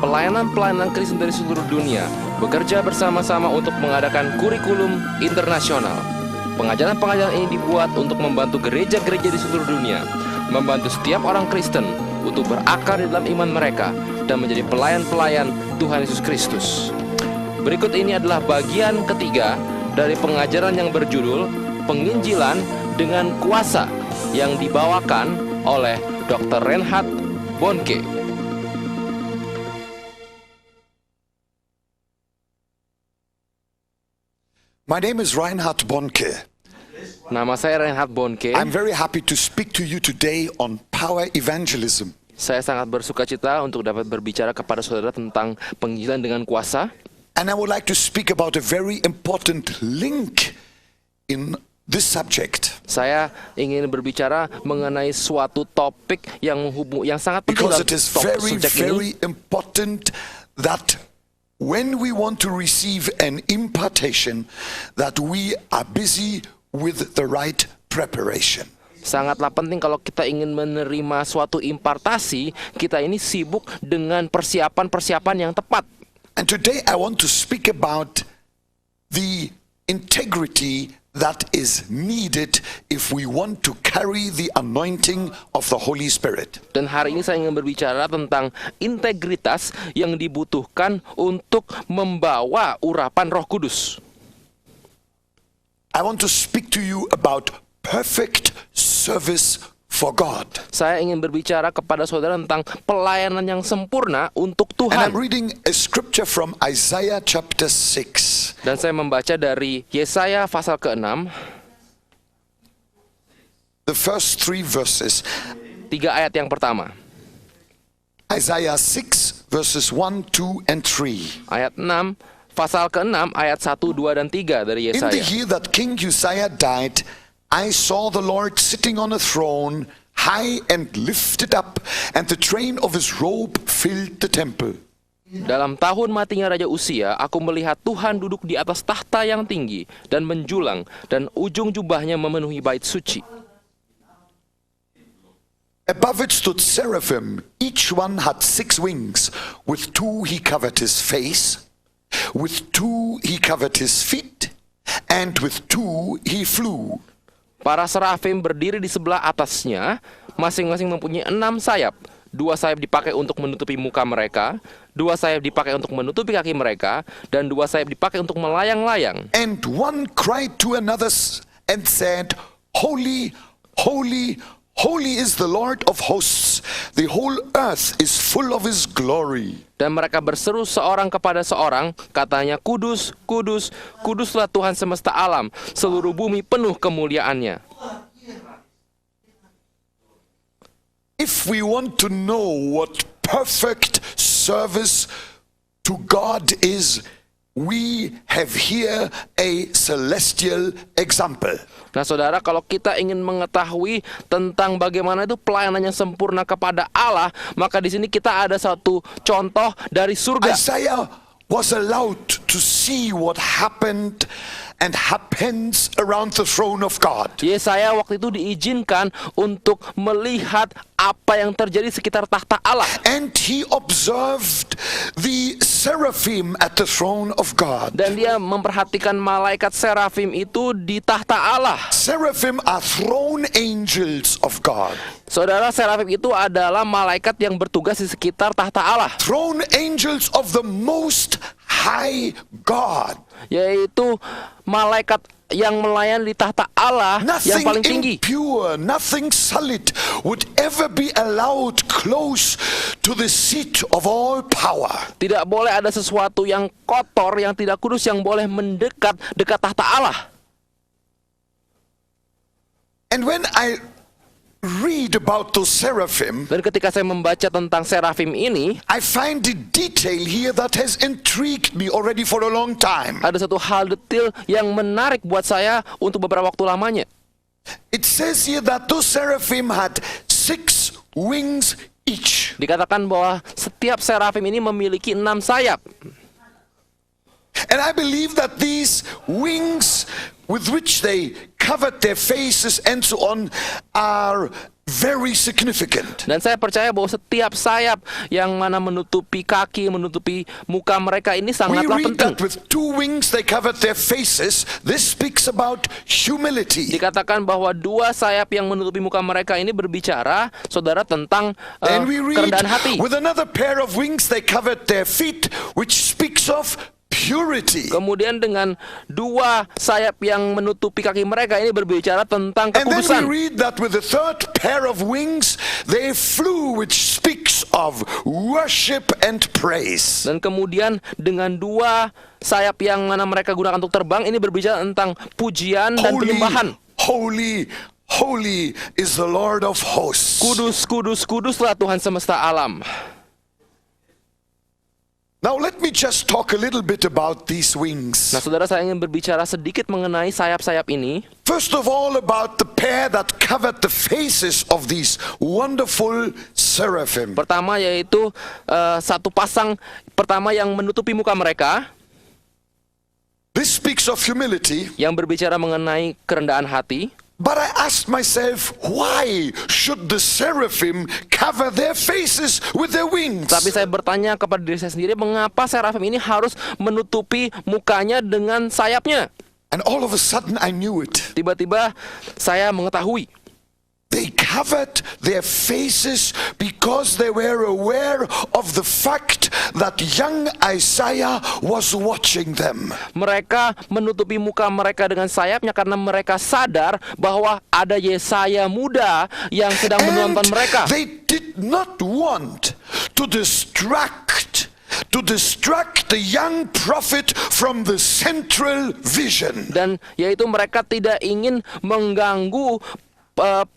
pelayanan-pelayanan Kristen dari seluruh dunia bekerja bersama-sama untuk mengadakan kurikulum internasional. Pengajaran-pengajaran ini dibuat untuk membantu gereja-gereja di seluruh dunia, membantu setiap orang Kristen untuk berakar di dalam iman mereka dan menjadi pelayan-pelayan Tuhan Yesus Kristus. Berikut ini adalah bagian ketiga dari pengajaran yang berjudul Penginjilan dengan Kuasa yang dibawakan oleh Dr. Reinhard Bonnke. My name is Reinhard Bonnke. Nama saya Reinhard Bonnke. I'm very happy to speak to you today on power evangelism. Saya sangat bersuka cita untuk dapat berbicara kepada saudara tentang penginjilan dengan kuasa. And I would like to speak about a very important link in this subject. Saya ingin berbicara mengenai suatu topik yang sangat penting Because dalam it is subjek ini. very important that when we want to receive an impartation, that we are busy with the right preparation. Sangatlah penting kalau kita ingin menerima suatu impartasi, kita ini sibuk dengan persiapan-persiapan yang tepat. And today I want to speak about the integrity that is needed if we want to carry the anointing of the Holy Spirit. Dan hari ini saya ingin berbicara tentang integritas yang dibutuhkan untuk membawa urapan Roh Kudus. I want to speak to you about perfect service for God. Saya ingin berbicara kepada saudara tentang pelayanan yang sempurna untuk And I'm Tuhan. reading a scripture from Isaiah chapter 6. Dan saya membaca dari Yesaya pasal ke-6, The first 3 verses. 3 ayat yang pertama. Isaiah 6 verses 1, 2 and 3. Ayat 6, pasal ke-6 ayat 1, 2 dan 3 dari In the Yesaya. year that King Uzziah died, I saw the Lord sitting on a throne, high and lifted up, and the train of his robe filled the temple. Dalam tahun matinya Raja Uzia, aku melihat Tuhan duduk di atas tahta yang tinggi dan menjulang, dan ujung jubahnya memenuhi bait suci. Above it stood seraphim. Each one had 6 wings. With 2 he covered his face, with 2 he covered his feet, and with 2 he flew. Para serafim berdiri di sebelah atasnya, masing-masing mempunyai 6 sayap. 2 sayap dipakai untuk menutupi muka mereka, 2 sayap dipakai untuk menutupi kaki mereka, dan 2 sayap dipakai untuk melayang-layang. And one cried to another and said, Holy, holy, holy is the Lord of hosts. The whole earth is full of his glory. Dan mereka berseru seorang kepada seorang, katanya, Kudus, kudus, kuduslah Tuhan semesta alam, seluruh bumi penuh kemuliaannya. If we want to know what perfect service to God is, we have here a celestial example. Nah saudara, kalau kita ingin mengetahui tentang bagaimana itu pelayanan yang sempurna kepada Allah, maka di sini kita ada satu contoh dari surga. Isaiah was allowed to see what happened and happens around the throne of God. Yesaya waktu itu diizinkan untuk melihat apa yang terjadi sekitar tahta Allah. And he observed the seraphim at the throne of God. Dan dia memperhatikan malaikat serafim itu di tahta Allah. Seraphim are throne angels of God. Saudara, serafim itu adalah malaikat yang bertugas di sekitar tahta Allah, Throne angels of the most high God. yaitu malaikat yang melayani di tahta Allah yang Nothing paling tinggi. impure, nothing sullied would ever be allowed close to the seat of all power. Tidak boleh ada sesuatu yang kotor, yang tidak kudus, yang boleh mendekat tahta Allah. And when I read about those seraphim, Dan ketika saya membaca tentang serafim ini, I find the detail here that has intrigued me already for a long time. ada satu hal detail yang menarik buat saya untuk beberapa waktu lamanya. It says here that those seraphim had 6 wings each. Dikatakan bahwa setiap serafim ini memiliki 6 sayap. And I believe that these wings with which they covered their faces and so on are very significant. Dan saya percaya bahwa setiap sayap yang mana menutupi kaki, menutupi muka mereka ini We sangatlah read penting. that with 2 wings they covered their faces. This speaks about humility. Dikatakan bahwa 2 sayap yang menutupi muka mereka ini berbicara, saudara, tentang And we read kerendahan hati. with another pair of wings they covered their feet, which speaks of purity. Kemudian dengan 2 sayap yang menutupi kaki mereka ini berbicara tentang And then kekudusan. we read that with the 3rd pair of wings they flew, which speaks of worship and praise. Dan kemudian dengan 2 sayap yang mana mereka gunakan untuk terbang ini berbicara tentang pujian dan Holy, penyembahan. holy, holy is the Lord of hosts. Kudus, kudus, kuduslah Tuhan semesta alam. Now let me just talk a little bit about these wings. Nah, saudara, saya ingin berbicara sedikit mengenai sayap-sayap ini. First of all, about the pair that covered the faces of these wonderful seraphim. Pertama yaitu satu pasang pertama yang menutupi muka mereka, This speaks of humility, yang berbicara mengenai kerendahan hati. but I asked myself, why should the seraphim cover their faces with their wings? Tapi saya bertanya kepada diri saya sendiri, mengapa serafim ini harus menutupi mukanya dengan sayapnya? And all of a sudden I knew it. Tiba-tiba saya mengetahui. They covered their faces because they were aware of the fact that young Isaiah was watching them. Mereka menutupi muka mereka dengan sayapnya karena mereka sadar bahwa ada Yesaya muda yang sedang And menonton mereka. they did not want to distract the young prophet from the central vision. Dan yaitu mereka tidak ingin mengganggu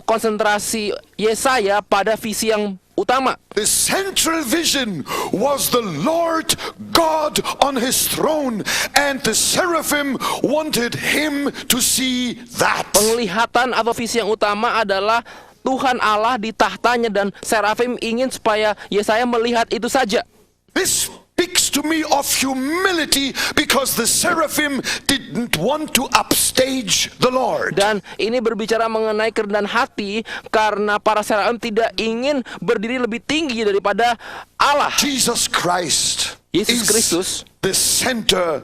konsentrasi Yesaya pada visi yang utama. The central vision was the Lord God on his throne, and the seraphim wanted him to see that. Penglihatan atau visi yang utama adalah Tuhan Allah di tahtanya, dan serafim ingin supaya Yesaya melihat itu saja. This speaks to me of humility because the seraphim didn't want to upstage the Lord. Dan ini berbicara mengenai kerendahan hati karena para serafim tidak ingin berdiri lebih tinggi daripada Allah. Jesus Christ Yesus is Kristus. the center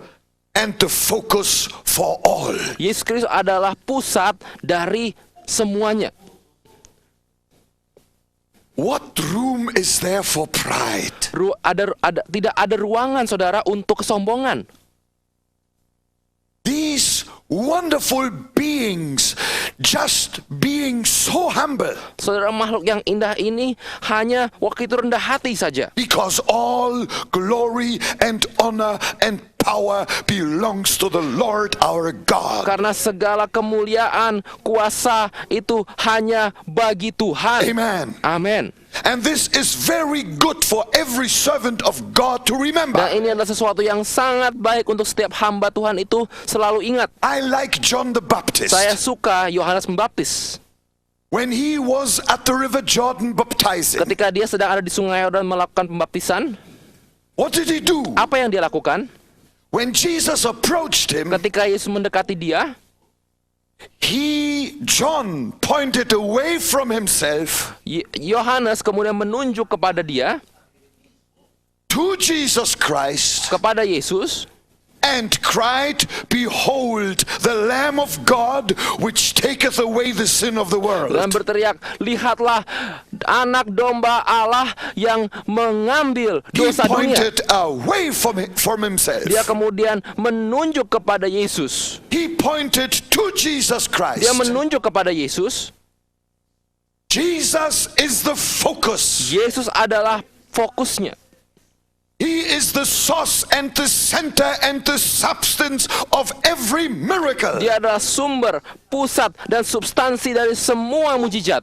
and the focus for all. Yesus Kristus adalah pusat dari semuanya. What room is there for pride? Tidak ada ruangan, saudara, untuk kesombongan. These wonderful beings just being so humble Saudara, makhluk yang indah ini hanya waktu itu rendah hati saja. because all glory and honor and power belongs to the Lord our God. Karena segala kemuliaan, kuasa itu hanya bagi Tuhan. Amen. Amin. And this is very good for every servant of God to remember. Dan ini adalah sesuatu yang sangat baik untuk setiap hamba Tuhan itu selalu ingat. I like John the Baptist. Saya suka Yohanes Pembaptis. When he was at the river Jordan baptizing, Ketika dia sedang ada di Sungai Yordan melakukan pembaptisan, what did he do? apa yang dia lakukan? When Jesus approached him, Ketika Yesus mendekati dia, John pointed away from himself Yohanes kemudian menunjuk kepada dia, to Jesus Christ kepada Yesus, and cried, "Behold, the Lamb of God, which taketh away the sin of the world." dan berteriak, "Lihatlah anak domba Allah yang mengambil He dosa dunia." pointed away from himself. Dia kemudian menunjuk kepada Yesus. He pointed to Jesus Christ. Dia menunjuk kepada Yesus. Jesus is the focus. Yesus adalah fokusnya. He is the source and the center and the substance of every miracle. Dia adalah sumber, pusat, dan substansi dari semua mujizat.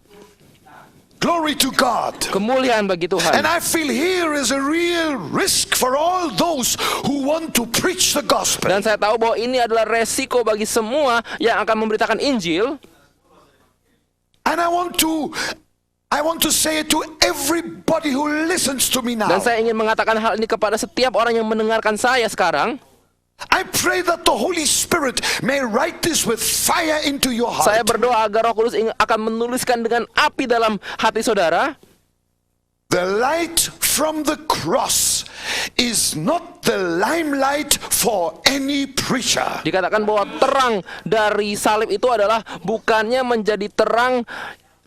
Glory to God. Kemuliaan bagi And Tuhan. I feel here is a real risk for all those who want to preach the gospel. Dan saya tahu bahwa ini adalah resiko bagi semua yang akan memberitakan Injil. And I want to say it to everybody who listens to me now. Dan saya ingin mengatakan hal ini kepada setiap orang yang mendengarkan saya sekarang. I pray that the Holy Spirit may write this with fire into your Saya heart. berdoa agar Roh Kudus akan menuliskan dengan api dalam hati saudara. The light from the cross is not the limelight for any preacher. Dikatakan bahwa terang dari salib itu adalah bukannya menjadi terang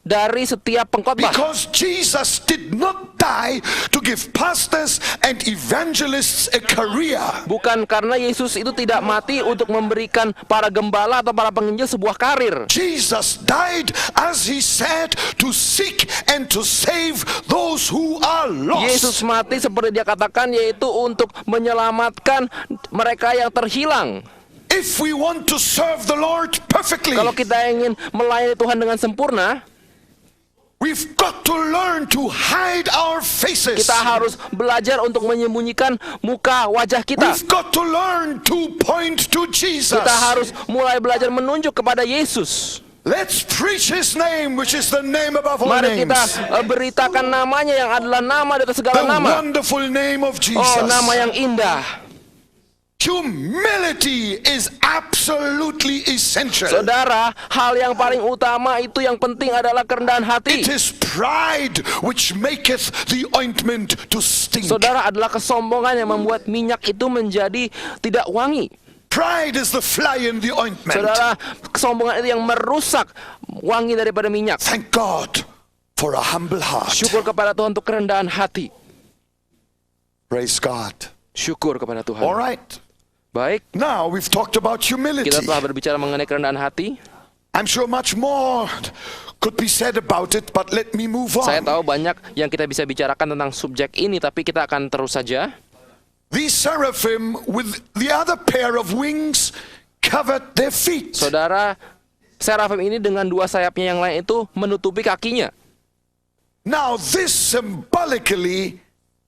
dari setiap pengkhotbah. Because Jesus did not die to give pastors and evangelists a career. Bukan karena Yesus itu tidak mati untuk memberikan para gembala atau para penginjil sebuah karir. Jesus died, as he said, to seek and to save those who are Yesus lost. mati seperti dia katakan, yaitu untuk menyelamatkan mereka yang terhilang. If we want to serve the Lord perfectly, Kalau kita ingin melayani Tuhan dengan sempurna, we've got to learn to hide our faces. kita harus belajar untuk menyembunyikan muka wajah kita. We've got to learn to point to Jesus. Kita harus mulai belajar menunjuk kepada Yesus. Let's preach his name, which is the name above all Mari kita names. beritakan namanya yang adalah nama di atas The segala nama. wonderful name of Jesus. Oh, nama yang indah. Humility is absolutely essential. Saudara, hal yang paling utama itu yang penting adalah kerendahan hati. It is pride which maketh the ointment to stink. Saudara, adalah kesombongan yang membuat minyak itu menjadi tidak wangi. Pride is the fly in the ointment. Saudara, kesombongan itu yang merusak wangi daripada minyak. Thank God for a humble heart. Syukur kepada Tuhan untuk kerendahan hati. Praise God. Syukur kepada Tuhan. All right. Baik, Now we've talked about humility. kita telah berbicara mengenai kerendahan hati. I'm sure much more could be said about it, but let me move Saya on. tahu banyak yang kita bisa bicarakan tentang subjek ini, tapi kita akan terus saja. These seraphim with the other pair of wings covered their feet. Saudara, serafim ini dengan dua sayapnya yang lain itu menutupi kakinya. Now this symbolically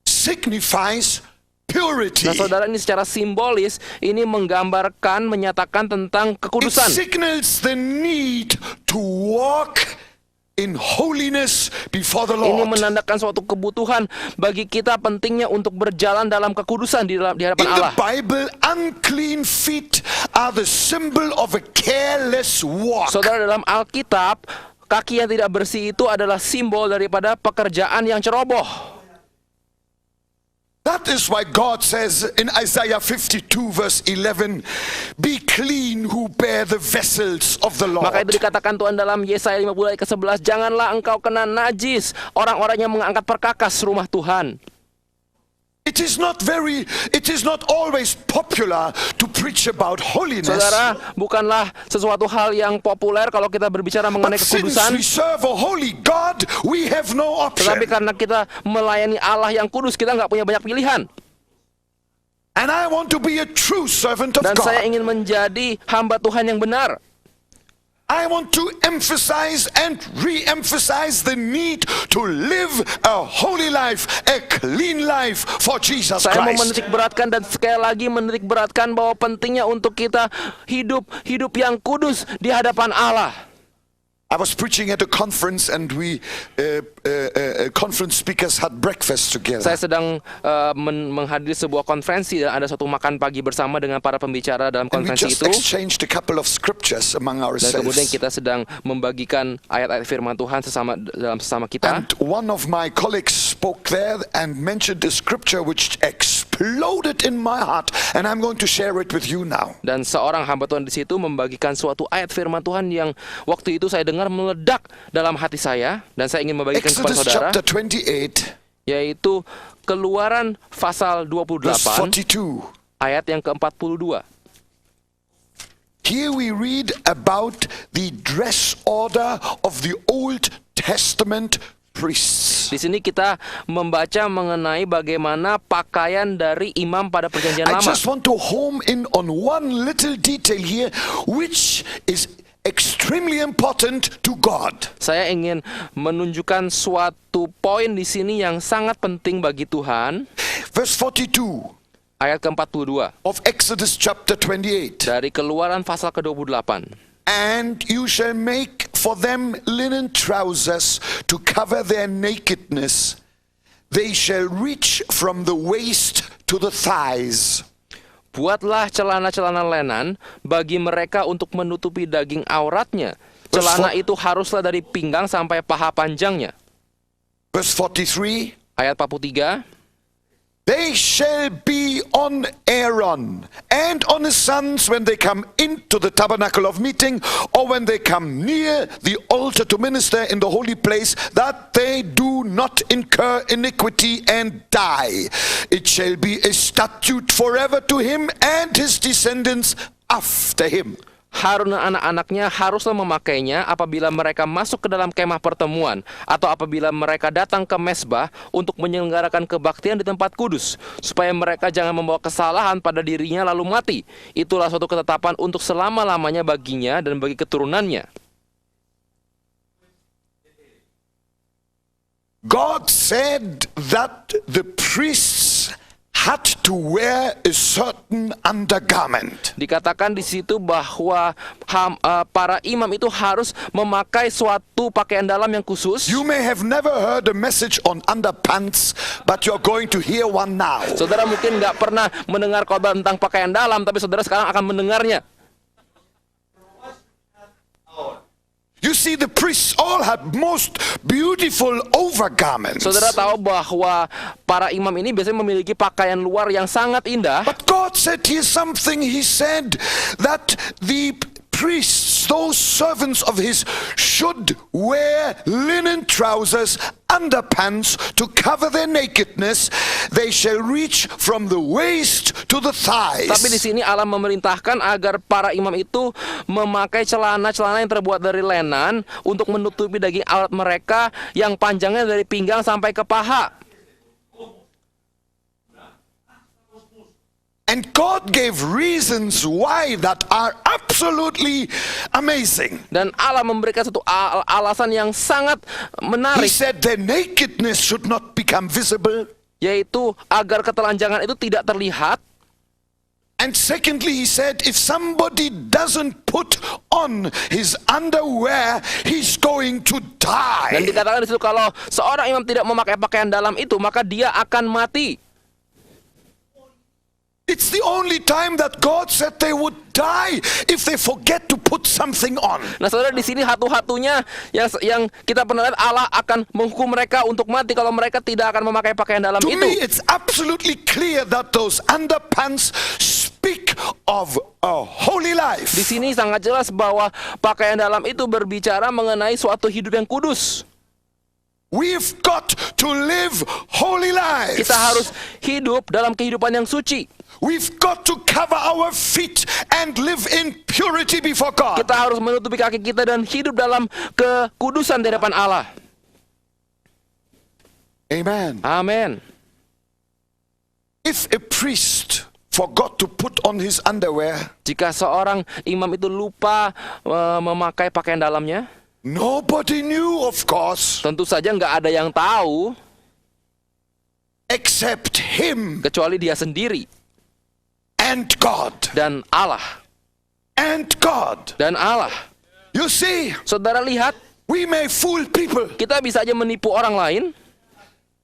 signifies purity. Nah, saudara, ini secara simbolis ini menggambarkan, menyatakan tentang It kekudusan. signals the need to walk in holiness before the Ini Lord. menandakan suatu kebutuhan bagi kita, pentingnya untuk berjalan dalam kekudusan di hadapan In the Allah. Bible, unclean feet are the symbol of a careless walk. Saudara, dalam Alkitab, kaki yang tidak bersih itu adalah simbol daripada pekerjaan yang ceroboh. That is why God says in Isaiah 52 verse 11, be clean who bear the vessels of the Maka itu Lord. dikatakan Tuhan dalam Yesaya 50 ayat ke-11, janganlah engkau kena najis orang-orang yang mengangkat perkakas rumah Tuhan. It is not always popular to preach about holiness. Saudara, bukanlah sesuatu hal yang populer kalau kita berbicara mengenai But since kekudusan. we serve a holy God, we have no Tetapi option. karena kita melayani Allah yang kudus, kita nggak punya banyak pilihan. And I want to be a true servant of Dan saya God. ingin menjadi hamba Tuhan yang benar. I want to emphasize and re-emphasize the need to live a holy life, a clean life for Jesus Christ. Saya mau menitik beratkan dan sekali lagi menitik beratkan bahwa pentingnya untuk kita hidup yang kudus di hadapan Allah. I was preaching at a conference and we conference speakers had breakfast together. Saya sedang menghadiri sebuah konferensi dan ada suatu makan pagi bersama dengan para pembicara dalam And we konferensi just itu. exchanged a couple of scriptures among Dan kemudian ourselves. kita sedang membagikan ayat-ayat firman Tuhan dalam sesama kita. And one of my colleagues spoke there and mentioned a scripture which exploded in my heart, and I'm going to share it with you now. Dan seorang hamba Tuhan di situ membagikan suatu ayat firman Tuhan yang waktu itu saya dengar meledak dalam hati saya, dan saya ingin membagikan kepada Exodus saudara, chapter 28, yaitu Keluaran pasal verse 28 42. ayat yang ke-42. Here we read about the dress order of the Old Testament priests. Di sini kita membaca mengenai bagaimana pakaian dari imam pada perjanjian I lama. just want to home in on one little detail here, which is extremely important to God. Saya ingin menunjukkan suatu poin di sini yang sangat penting bagi Tuhan. Verse 42 Ayat ke-42 of Exodus chapter 28. dari Keluaran pasal ke-28. And you shall make for them linen trousers to cover their nakedness. They shall reach from the waist to the thighs. Buatlah celana-celana lenan bagi mereka untuk menutupi daging auratnya. Celana itu haruslah dari pinggang sampai paha panjangnya. Verse 43. Ayat 43. They shall be on Aaron and on his sons when they come into the tabernacle of meeting, or when they come near the altar to minister in the holy place, that they do not incur iniquity and die. It shall be a statute forever to him and his descendants after him. Harun dan anak-anaknya haruslah memakainya apabila mereka masuk ke dalam kemah pertemuan atau apabila mereka datang ke mesbah untuk menyelenggarakan kebaktian di tempat kudus, supaya mereka jangan membawa kesalahan pada dirinya lalu mati. Itulah suatu ketetapan untuk selama-lamanya baginya dan bagi keturunannya. God said that the priests had to wear a certain undergarment. Dikatakan di situ bahwa para imam itu harus memakai suatu pakaian dalam yang khusus. You may have never heard a message on underpants, but you're going to hear one now. Saudara mungkin nggak pernah mendengar khotbah tentang pakaian dalam, tapi saudara sekarang akan mendengarnya. You see, the priests all had most beautiful overgarments. Saudara tahu bahwa para imam ini biasanya memiliki pakaian luar yang sangat indah. But God said here's something. He said that the priests, those servants of his, should wear linen trousers, underpants to cover their nakedness. They shall reach from the waist to the thighs. Tapi di sini Allah memerintahkan agar para imam itu memakai celana-celana yang terbuat dari lenan untuk menutupi daging aurat mereka yang panjangnya dari pinggang sampai ke paha. And God gave reasons why that are absolutely amazing. Dan Allah memberikan satu alasan yang sangat He menarik, said their nakedness should not become visible. yaitu agar ketelanjangan itu tidak terlihat. And secondly, he said if somebody doesn't put on his underwear, he's going to die. Dan dikatakan di situ kalau seorang imam tidak memakai pakaian dalam itu, maka dia akan mati. It's the only time that God said they would die if they forget to put something on. Nah, saudara, di sini satu-satunya yang kita pernah lihat Allah akan menghukum mereka untuk mati kalau mereka tidak akan memakai pakaian dalam To itu. me, it's absolutely clear that those underpants speak of a holy Di life. sini sangat jelas bahwa pakaian dalam itu berbicara mengenai suatu hidup yang kudus. We've got to live holy lives. Kita harus hidup dalam kehidupan yang suci. We've got to cover our feet and live in purity before God. Kita harus menutupi kaki kita dan hidup dalam kekudusan di hadapan Allah. Amen. Amin. If a priest forgot to put on his underwear, Jika seorang imam itu lupa memakai pakaian dalamnya, nobody knew, of course, tentu saja nggak ada yang tahu except him kecuali dia sendiri and God. dan Allah. And God. Dan Allah. You see, Saudara lihat, we may fool people, kita bisa aja menipu orang lain,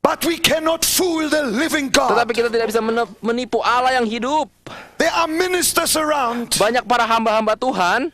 but we cannot fool the living God. tetapi kita tidak bisa menipu Allah yang hidup. There are ministers around Banyak para hamba-hamba Tuhan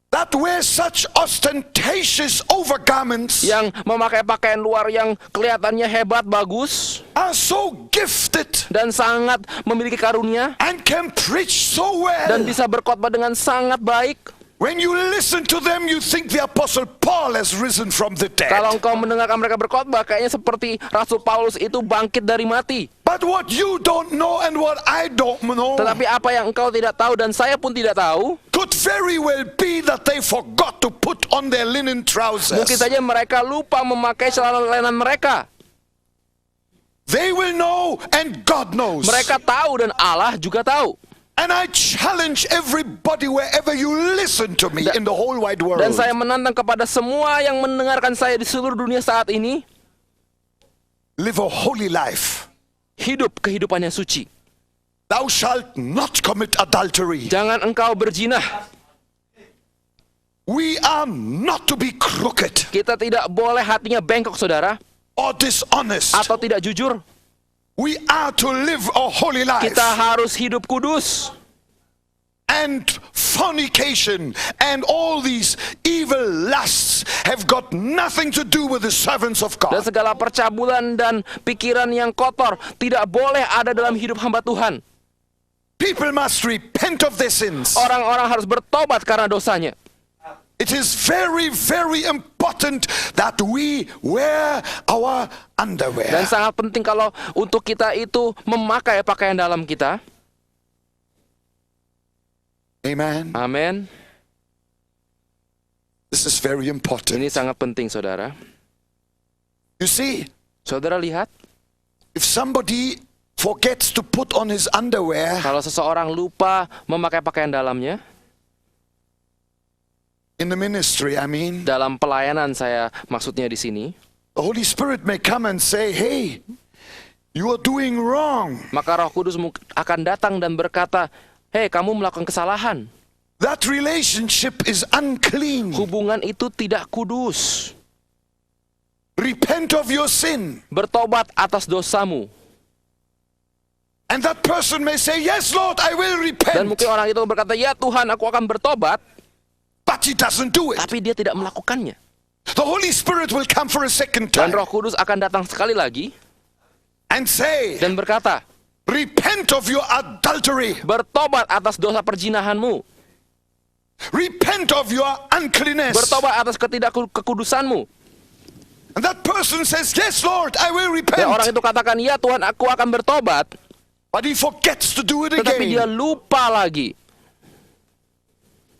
that wear such ostentatious overgarments, yang memakai pakaian luar yang kelihatannya hebat, bagus, are so gifted dan sangat memiliki karunia, and can preach so dan well. bisa berkhotbah dengan sangat baik. When you listen to them, you think the Apostle Paul has risen from the Kalau dead. engkau mendengarkan mereka berkhotbah, kayaknya seperti Rasul Paulus itu bangkit dari mati. But what you don't know and what I don't know Tetapi apa yang engkau tidak tahu dan saya pun tidak tahu, could very well be that they forgot to put on their linen trousers. mungkin saja mereka lupa memakai celana lenan mereka. They will know and God knows. Mereka tahu dan Allah juga tahu. And I challenge everybody wherever you listen to me in the whole wide world. Dan saya menantang kepada semua yang mendengarkan saya di seluruh dunia saat ini, Live a holy life. hidup kehidupan yang suci. Thou shalt not commit adultery. Jangan engkau berzinah. We are not to be crooked Kita tidak boleh hatinya bengkok, saudara, or dishonest. atau tidak jujur. We are to live a holy life. Kita harus hidup kudus. And fornication and all these evil lusts have got nothing to do with the servants of Dan God. segala percabulan dan pikiran yang kotor tidak boleh ada dalam hidup hamba Tuhan. People must repent of their sins. Orang-orang harus bertobat karena dosanya. It is very, very important that we wear our Dan underwear. sangat penting kalau untuk kita itu memakai pakaian dalam kita. Amen. Amin. This is very important. Ini sangat penting, saudara. You see, Saudara lihat, if somebody forgets to put on his underwear kalau seseorang lupa memakai pakaian dalamnya, in the ministry, dalam pelayanan saya maksudnya di sini, the Holy Spirit may come and say, hey, you are doing wrong. maka Roh Kudus akan datang dan berkata, "Hei, kamu melakukan kesalahan. That relationship is unclean. Hubungan itu tidak kudus. Repent of your sin. Bertobat atas dosamu." And that person may say, yes, Lord, I will Dan repent. mungkin orang itu berkata, "Ya Tuhan, aku akan bertobat," But he doesn't do it. tapi dia tidak melakukannya. The Holy Spirit will come for a second Dan time Roh Kudus akan datang sekali lagi and say, dan berkata, repent of your adultery. "Bertobat atas dosa perzinahanmu. Repent of your uncleanness. Bertobat atas ketidakkekudusanmu." And that person says, yes, Lord, I will Dan orang repent. itu katakan, "Ya Tuhan, aku akan bertobat," But he forgets to do it tetapi dia again. lupa lagi.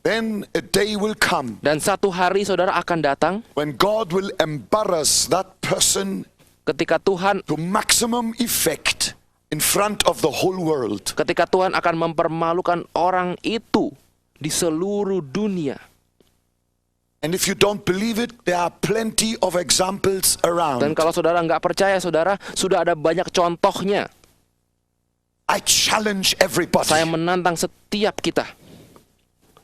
Then a day will come Dan satu hari saudara akan datang when God will embarrass that person ketika Tuhan to maximum effect in front of the whole world. Tuhan akan mempermalukan orang itu di seluruh dunia. And if you don't believe it, there are plenty of examples Dan around. kalau saudara nggak percaya, saudara, sudah ada banyak contohnya. I challenge everybody. Saya menantang setiap kita.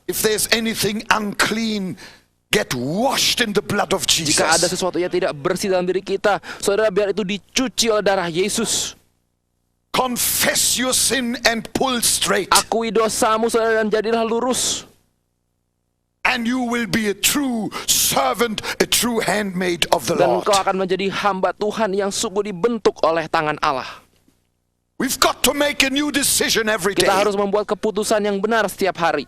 If there's anything unclean, get washed in the blood of Jesus. Jika ada sesuatu yang tidak bersih dalam diri kita, saudara, biar itu dicuci oleh darah Yesus. Confess your sin and pull straight. Akui dosamu, saudara, dan jadilah lurus. And you will be a true servant, a true handmaid of the Dan Lord. engkau akan menjadi hamba Tuhan yang sungguh dibentuk oleh tangan Allah. We've got to make a new decision every Kita day. harus membuat keputusan yang benar setiap hari.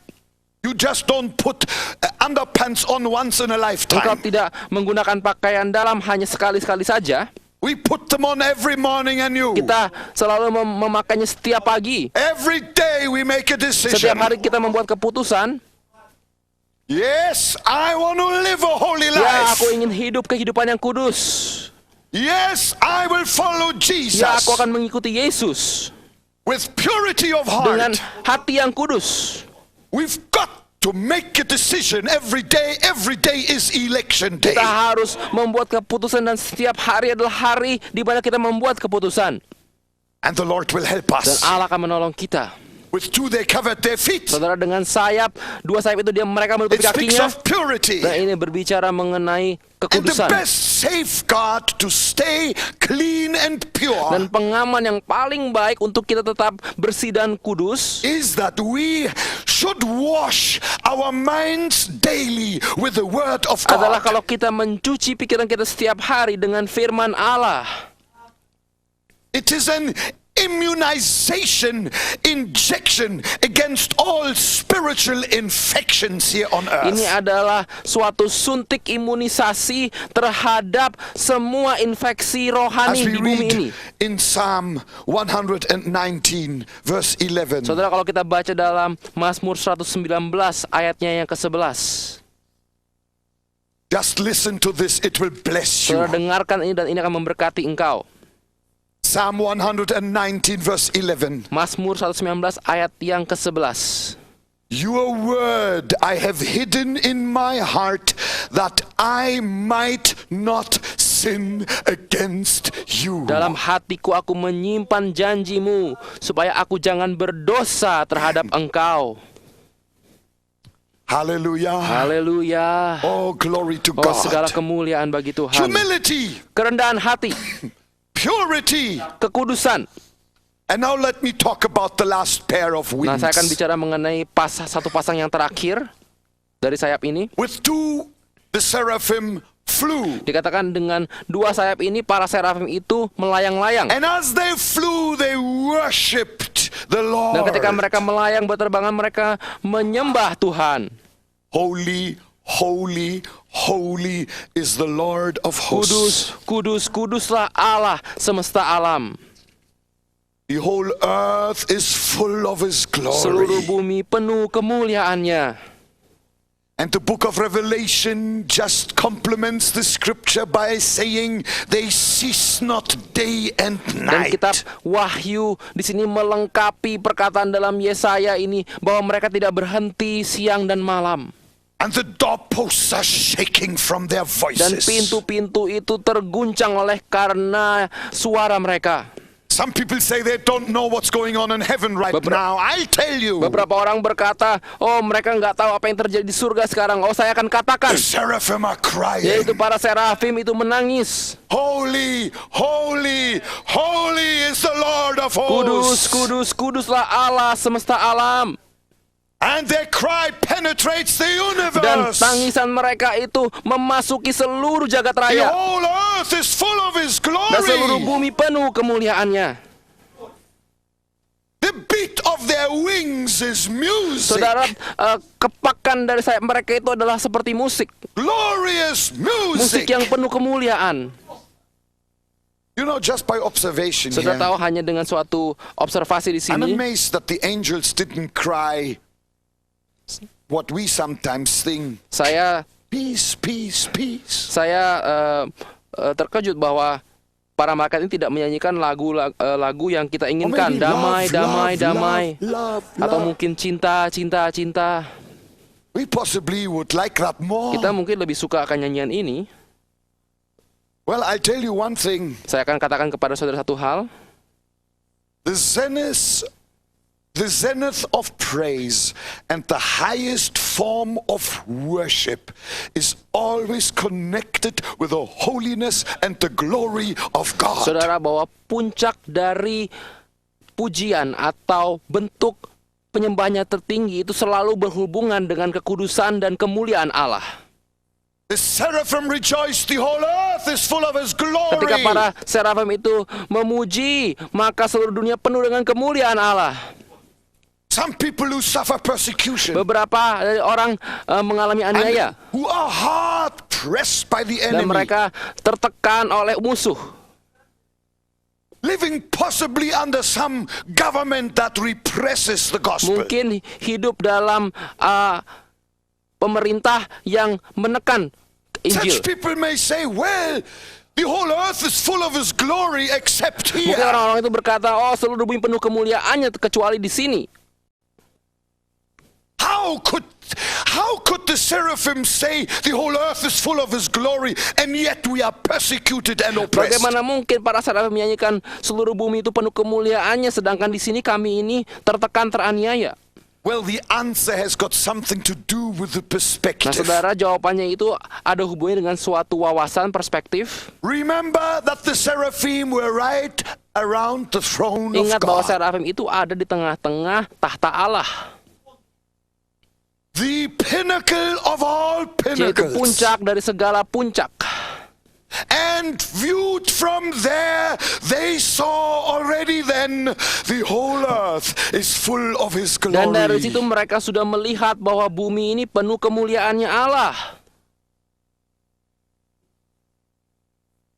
You just don't put underpants on once in a Engkau lifetime. tidak menggunakan pakaian dalam hanya sekali-sekali saja. We put them on every morning anew. Kita selalu memakainya setiap pagi. Every day we make a Setiap decision. hari kita membuat keputusan. Yes, I want to live a holy Ya, life. aku ingin hidup kehidupan yang kudus. Yes, I will follow Jesus Ya, aku akan mengikuti Yesus with purity of dengan heart. hati yang kudus. We've got to make a decision every day. Every day is election day. Kita harus membuat keputusan dan setiap hari adalah hari di mana kita membuat keputusan. And the Lord will help Dan us. Allah akan menolong kita. With two they covered their feet. Saudara, dengan sayap, dua sayap itu mereka It menutupi speaks kakinya. of purity. Dan ini berbicara mengenai And the kekudusan. best safeguard to stay clean and pure Dan pengaman yang paling baik untuk kita tetap bersih dan kudus is that we should wash our minds daily with the word of adalah God. kalau kita mencuci pikiran kita setiap hari dengan firman Allah. It is an immunization, injection against all spiritual infections here on Ini earth. adalah suatu suntik imunisasi terhadap semua infeksi As rohani we di bumi read ini. in Psalm 119 verse 11. Saudara, kalau kita baca dalam Mazmur 119 ayatnya yang ke-11. Just listen to this, it will bless you. Saudara, dengarkan ini dan ini akan memberkati engkau. Psalm 119 verse 11. Mazmur 119 ayat yang ke-11. Your word I have hidden in my heart that I might not sin against you. Dalam hatiku aku menyimpan janjimu supaya aku jangan berdosa terhadap engkau. Hallelujah. Haleluya. Oh, glory to Oh, segala God. kemuliaan bagi Tuhan. Humility. Kerendahan hati. purity. kekudusan. And now let me talk about the last pair of Nah, saya akan wings. bicara mengenai satu pasang yang terakhir dari sayap ini. With two, the seraphim flew. Dikatakan dengan dua sayap ini para serafim itu melayang-layang. And as they flew, they worshipped the Dan ketika Lord. mereka melayang berterbangan, mereka menyembah Tuhan. Holy, holy, holy is the Lord of hosts. Kudus, kudus, kuduslah Allah semesta alam. The whole earth is full of His Seluruh glory. bumi penuh kemuliaannya. And the book of Revelation just complements the scripture by saying they cease not day and Dan kitab night. Wahyu di sini melengkapi perkataan dalam Yesaya ini bahwa mereka tidak berhenti siang dan malam. And the doorposts are shaking from their Dan voices. pintu-pintu itu terguncang oleh karena suara mereka. Some people say they don't know what's going on in heaven right now. I'll tell you. Beberapa orang berkata, oh mereka nggak tahu apa yang terjadi di surga sekarang. Oh saya akan katakan, The seraphim are crying. yaitu para serafim itu menangis. Holy, holy, holy is the Lord of Kudus, hosts. kudus, kuduslah Allah semesta alam. And their cry penetrates the Dan universe. tangisan mereka itu memasuki seluruh jagat The raya. whole earth is full of His Dan seluruh glory. bumi penuh kemuliaannya. The beat of their wings is music. Saudara, kepakan dari sayap mereka itu adalah seperti musik. Glorious Musik music. yang penuh kemuliaan. You know, just by observation Saudara here, tahu hanya dengan suatu observasi di I'm sini, amazed that the angels didn't cry what we sometimes sing. saya Peace, peace, peace. terkejut bahwa para malaikat ini tidak menyanyikan lagu yang kita Or inginkan, maybe damai, love, damai, love, damai, love, atau love. mungkin cinta, cinta, cinta. We possibly would like that more. Kita mungkin lebih suka akan nyanyian ini. Well, I'll tell you one thing. Saya akan katakan kepada saudara satu hal. The zenith of praise and the highest form of worship is always connected with the holiness and the glory of God. Saudara, bahwa puncak dari pujian atau bentuk penyembahannya tertinggi itu selalu berhubungan dengan kekudusan dan kemuliaan Allah. The seraphim rejoice, the whole earth is full of His Ketika glory. para serafim itu memuji, maka seluruh dunia penuh dengan kemuliaan Allah. Some people who suffer persecution Beberapa dari orang mengalami and aniaya who are hard pressed by the dan enemy, mereka tertekan oleh musuh, living possibly under some government that represses the gospel. mungkin hidup dalam pemerintah yang menekan Injil. Such people may say, well, the whole earth is full of His glory except Mungkin here. orang-orang itu berkata, oh seluruh bumi penuh kemuliaannya kecuali di sini. How could the seraphim say the whole earth is full of His glory and yet we are persecuted and oppressed? Bagaimana mungkin para serafim menyanyikan seluruh bumi itu penuh kemuliaannya, sedangkan di sini kami ini tertekan, teraniaya? Well, the answer has got something to do with the Nah, perspective. saudara, jawabannya itu ada hubungannya dengan suatu wawasan, perspektif. Remember that the seraphim were right around the throne of Ingat bahwa God. serafim itu ada di tengah-tengah tahta Allah, The pinnacle of all yaitu pinnacles. puncak dari segala puncak. And viewed from there, they saw already then the whole earth is full of His Dan dari glory. situ mereka sudah melihat bahwa bumi ini penuh kemuliaannya Allah.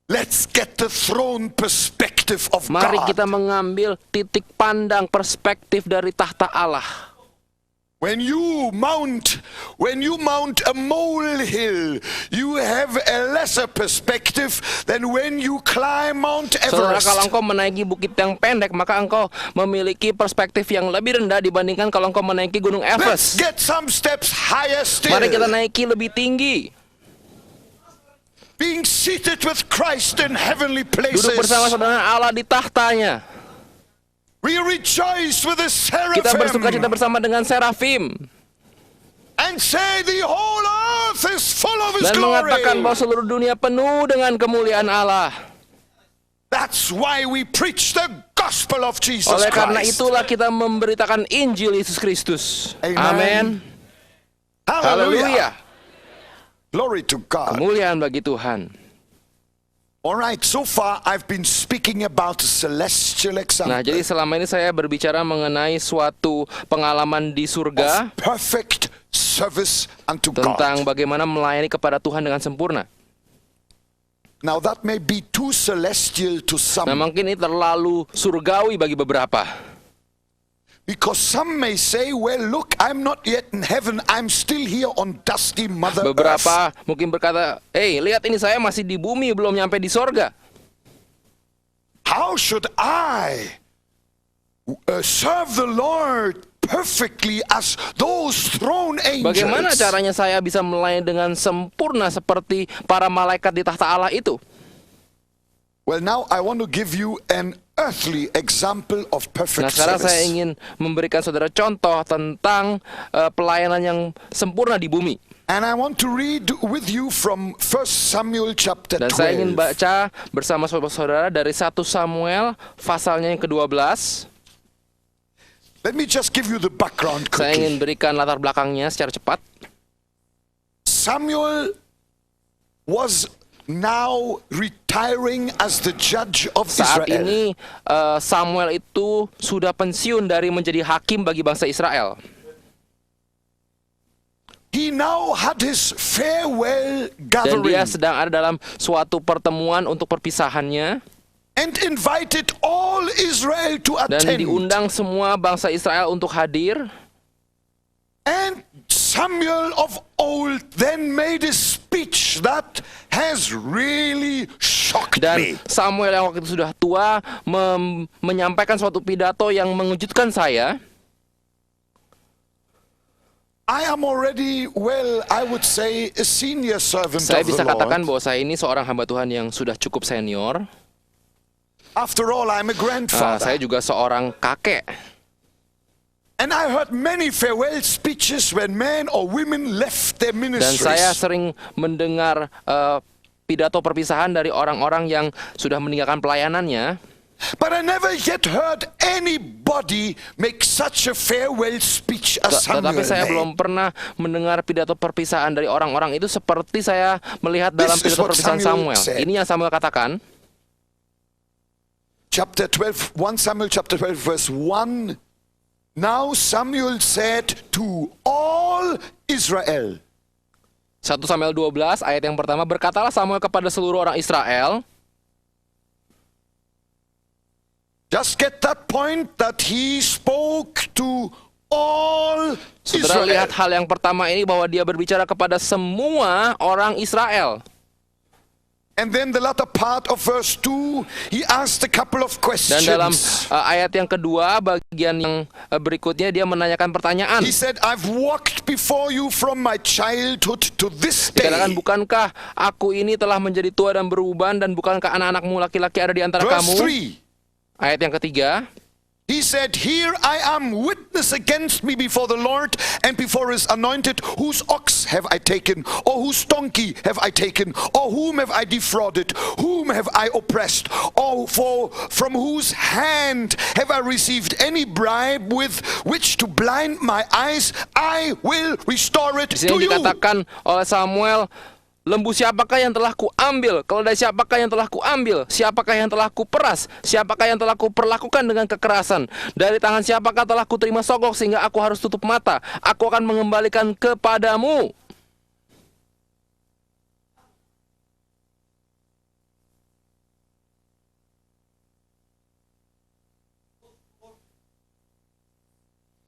Let's get the throne perspective of Mari God. kita mengambil titik pandang perspektif dari tahta Allah. When you mount a molehill, you have a lesser perspective than when you climb Mount Saudara, Everest. kalau engkau menaiki bukit yang pendek, maka engkau memiliki perspektif yang lebih rendah dibandingkan kalau engkau menaiki gunung Let's Everest. get some steps higher still. Mari kita naiki lebih tinggi. Being seated with Christ in heavenly places. Duduk bersama-sama dengan Allah di tahtanya. We rejoice with the Kita bersuka cita seraphim bersama dengan serafim. and say the whole earth is full of His Dan glory. mengatakan bahwa seluruh dunia penuh dengan kemuliaan Allah. That's why we preach the gospel of Jesus Oleh karena Christ. itulah kita memberitakan Injil Yesus Kristus. Amen. Amin. Haleluya. Glory to God. Kemuliaan bagi Tuhan. Alright, so far I've been speaking about celestial Nah, example jadi selama ini saya berbicara mengenai suatu pengalaman di surga of perfect service unto tentang God. bagaimana melayani kepada Tuhan dengan sempurna. Now that may be too celestial to some, Nah, mungkin ini terlalu surgawi bagi beberapa. because some may say, well, look, I'm not yet in heaven, I'm still here on dusty Mother Earth. Beberapa mungkin berkata, lihat ini saya masih di bumi, belum nyampe di sorga. How should I serve the Lord perfectly as those throne Bagaimana angels? caranya saya bisa melayani dengan sempurna seperti para malaikat di tahta Allah itu? Well, now I want to give you an earthly example of Nah, perfect sekarang saya service. ingin memberikan saudara contoh tentang pelayanan yang sempurna di bumi. And I want to read with you from 1 Samuel chapter Dan saya ingin 12. baca bersama saudara-saudara dari 1 Samuel pasalnya yang ke-12. Let me just give you the background Saya ingin quickly. berikan latar belakangnya secara cepat. Samuel was now retiring as the judge of Saat Israel. ini Samuel itu sudah pensiun dari menjadi hakim bagi bangsa Israel. He now had his farewell Dan gathering dia sedang ada dalam suatu pertemuan untuk perpisahannya. and invited all Israel to Dan attend. diundang semua bangsa Israel untuk hadir. And Samuel of old then made a speech that has really shocked Dan me. Samuel yang waktu itu sudah tua menyampaikan suatu pidato yang mengejutkan saya. I am already, well, I would say, a senior servant Saya of the bisa katakan Lord. bahwa saya ini seorang hamba Tuhan yang sudah cukup senior. After all, I'm a grandfather. Saya juga seorang kakek. And I heard many farewell speeches when men or women left their Dan ministries. saya sering mendengar pidato perpisahan dari orang-orang yang sudah meninggalkan pelayanannya. But I never yet heard anybody make such a farewell speech as Samuel Tetapi saya made. belum pernah mendengar pidato perpisahan dari orang-orang itu seperti saya melihat dalam This is pidato what perpisahan Samuel Samuel. said. Ini yang Samuel katakan. Chapter 12, 1 Samuel chapter 12 verse 1. Now Samuel said to all Israel. 1 Samuel 12 ayat yang pertama, berkatalah Samuel kepada seluruh orang Israel. Just get that point that he spoke to all Saudara Israel. lihat hal yang pertama ini bahwa dia berbicara kepada semua orang Israel. And then the latter part of verse 2, he asked a couple of Dan dalam questions. ayat yang kedua, bagian yang berikutnya dia menanyakan pertanyaan. He said, I've walked before you from my childhood to this Dikatakan, day. bukankah aku ini telah menjadi tua dan beruban, dan bukankah anak-anakmu laki-laki ada di antara Verse kamu? 3, Ayat yang ketiga, he said, here I am witness against me before the Lord and before his anointed, whose ox have I taken, or whose donkey have I taken, or whom have I defrauded, whom have I oppressed, or from whose hand have I received any bribe with which to blind my eyes? I will restore it di to sini you. dikatakan oleh Samuel, lembu siapakah yang telah kuambil? Keledai siapakah yang telah kuambil? Siapakah yang telah kuperas? Siapakah yang telah kuperlakukan dengan kekerasan? Dari tangan siapakah telah kuterima sogok sehingga aku harus tutup mata? Aku akan mengembalikan kepadamu.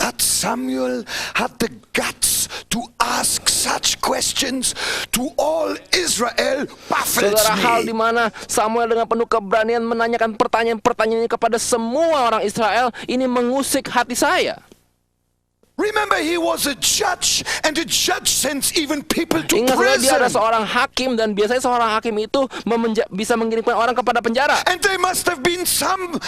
That Samuel had the guts to ask such questions to all Israel baffles Saudara, hal di me. mana Samuel dengan penuh keberanian menanyakan pertanyaan-pertanyaannya kepada semua orang Israel, ini mengusik hati saya. Remember, he was a judge, and a judge sends even people to Ingat saudara, dia ada prison. seorang hakim, dan biasanya seorang hakim itu bisa mengirimkan orang kepada penjara. And there must have been some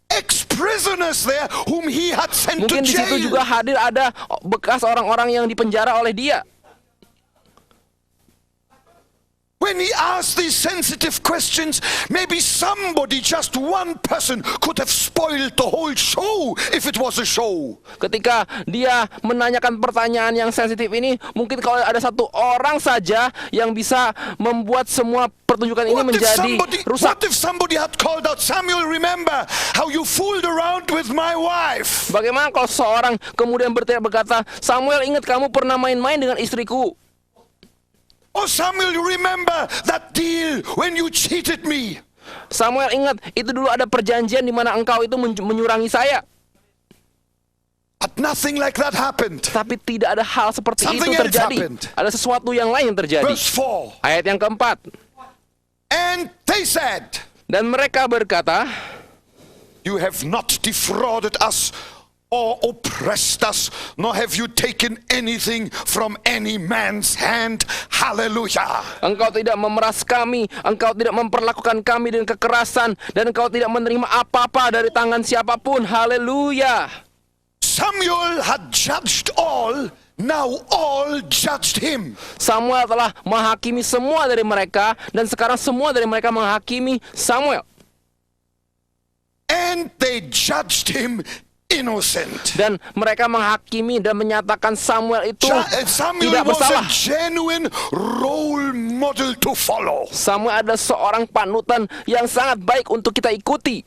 ex-prisoners there whom he had sent to Mungkin di situ juga jail. hadir ada bekas orang-orang yang dipenjara oleh dia. when he asked these sensitive questions, maybe somebody, just one person, could have spoiled the whole show if it was a show. Ketika dia menanyakan pertanyaan yang sensitif ini, mungkin kalau ada satu orang saja yang bisa membuat semua pertunjukan ini menjadi rusak. What if somebody had called out, Samuel, remember how you fooled around with my wife? Bagaimana kalau seorang kemudian berkata, Samuel, ingat kamu pernah main-main dengan istriku. Oh, Samuel, you remember that deal when you cheated me? Samuel, ingat itu dulu ada perjanjian di mana engkau itu menyurangi saya. But nothing like that happened. Tapi tidak ada hal seperti Something itu else terjadi. happened. Ada sesuatu yang lain yang terjadi. Verse 4. Ayat yang keempat. And they said, Dan mereka berkata, you have not defrauded us or oppressed us, nor have you taken anything from any man's hand. Hallelujah. engkau tidak memeras kami, engkau tidak memperlakukan kami dengan kekerasan, dan engkau tidak menerima apa-apa dari tangan siapapun. Haleluya. Samuel had judged all, now all judged him. Samuel telah menghakimi semua dari mereka, dan sekarang semua dari mereka menghakimi Samuel. And they judged him innocent. Dan mereka menghakimi dan menyatakan Samuel itu Samuel tidak was a bersalah. genuine role model to follow. Samuel adalah seorang panutan yang sangat baik untuk kita ikuti.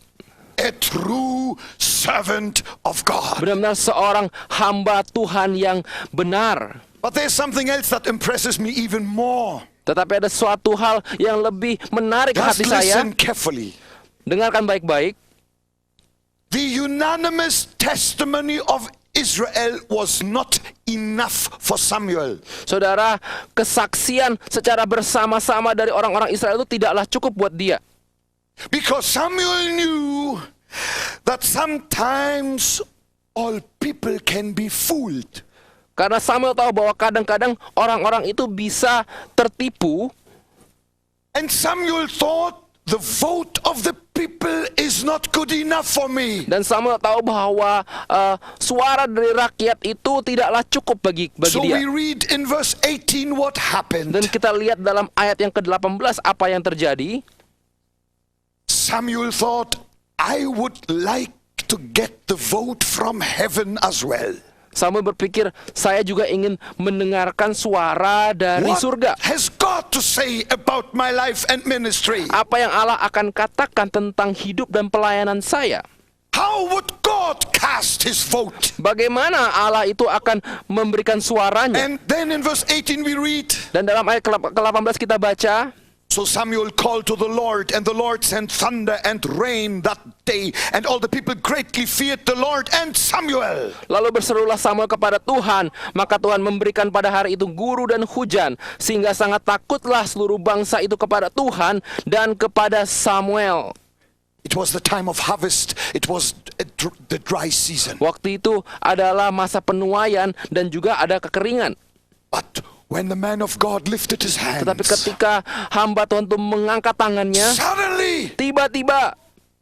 A true servant of God. Benar-benar seorang hamba Tuhan yang benar. But there's something else that impresses me even more. Tetapi ada suatu hal yang lebih menarik Just hati saya. listen carefully. Dengarkan baik-baik. The unanimous testimony of Israel was not enough for Samuel. Saudara, kesaksian secara bersama-sama dari orang-orang Israel itu tidaklah cukup buat dia. Because Samuel knew that sometimes all people can be fooled. Karena Samuel tahu bahwa kadang-kadang orang-orang itu bisa tertipu. And Samuel thought the vote of the people is not good enough for me. Dan Samuel tahu bahwa suara dari rakyat itu tidaklah cukup bagi So dia. we read in verse 18 what happened. Dan kita lihat dalam ayat yang ke-18 apa yang terjadi. Samuel thought, I would like to get the vote from heaven as well. Samuel berpikir, saya juga ingin mendengarkan suara dari surga. What has God to say about my life and ministry? Apa yang Allah akan katakan tentang hidup dan pelayanan saya? How would God cast his vote? Bagaimana Allah itu akan memberikan suaranya? And then in verse 18 we read, Dan dalam ayat ke-18 kita baca, so Samuel called to the Lord, and the Lord sent thunder and rain that day, and all the people greatly feared the Lord and Samuel. lalu berserulah Samuel kepada Tuhan, maka Tuhan memberikan pada hari itu guru dan hujan, sehingga sangat takutlah seluruh bangsa itu kepada Tuhan dan kepada Samuel. It was the time of harvest. It was the dry season. Waktu itu adalah masa penuaian dan juga ada kekeringan. But when the man of God lifted his hands, Tetapi ketika hamba Tuhan itu mengangkat tangannya, suddenly tiba-tiba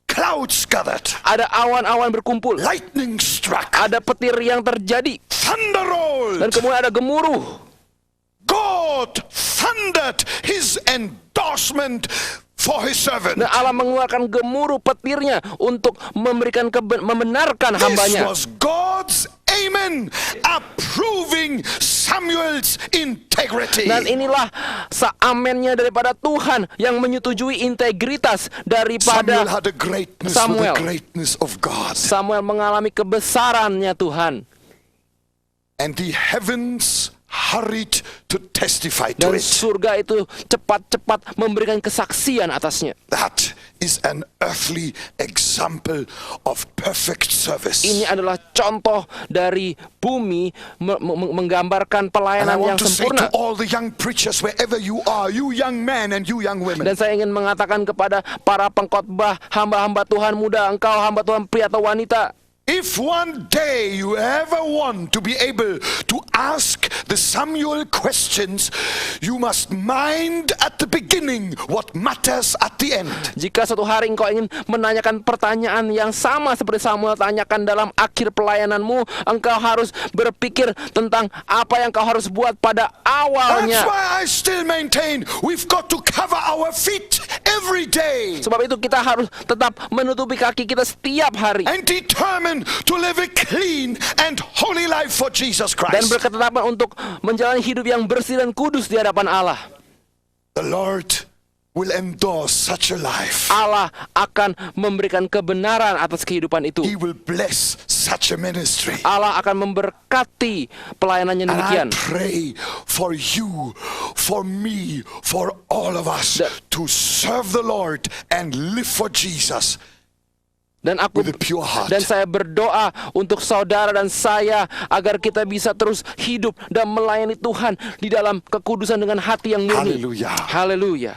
clouds gathered, ada awan-awan berkumpul, lightning struck, ada petir yang terjadi, thunder dan rolled. kemudian ada gemuruh. God thundered his endorsement for his servant. Dan Allah mengeluarkan gemuruh petirnya untuk membenarkan This hambanya. was God's amen, approving Samuel's integrity. Dan inilah amennya daripada Tuhan yang menyetujui integritas daripada Samuel had a greatness Samuel. with the greatness of God. Samuel mengalami kebesarannya Tuhan. And the heavens hurried to testify to Dan it. surga itu cepat-cepat memberikan kesaksian atasnya. That is an earthly example of perfect service. Ini adalah contoh dari bumi menggambarkan And I pelayanan yang want to say sempurna. to all the young preachers wherever you are, you young men and you young women, Dan saya ingin mengatakan kepada para pengkhotbah, hamba-hamba Tuhan muda, engkau hamba Tuhan pria atau wanita, If one day you ever want to be able to ask the Samuel questions, you must mind at the beginning what matters at the end. Jika suatu hari engkau ingin menanyakan pertanyaan yang sama seperti Samuel tanyakan dalam akhir pelayananmu, engkau harus berpikir tentang apa yang kau harus buat pada That's awalnya. why I still maintain we've got to cover our feet every day Sebab itu kita harus tetap menutupi kaki kita setiap hari and determine to live a clean and holy life for Jesus dan Christ. berketetapan untuk menjalani hidup yang bersih dan kudus di hadapan Allah. The Lord will endorse such a life. Allah akan memberikan kebenaran atas kehidupan itu. He will bless such a ministry. Allah akan memberkati pelayanannya And I demikian. pray for you, for me, for all of us to serve the Lord and live for Jesus Dan aku with a pure heart. dan saya berdoa untuk saudara dan saya agar kita bisa terus hidup dan melayani Tuhan di dalam kekudusan dengan hati yang murni. Haleluya. Haleluya.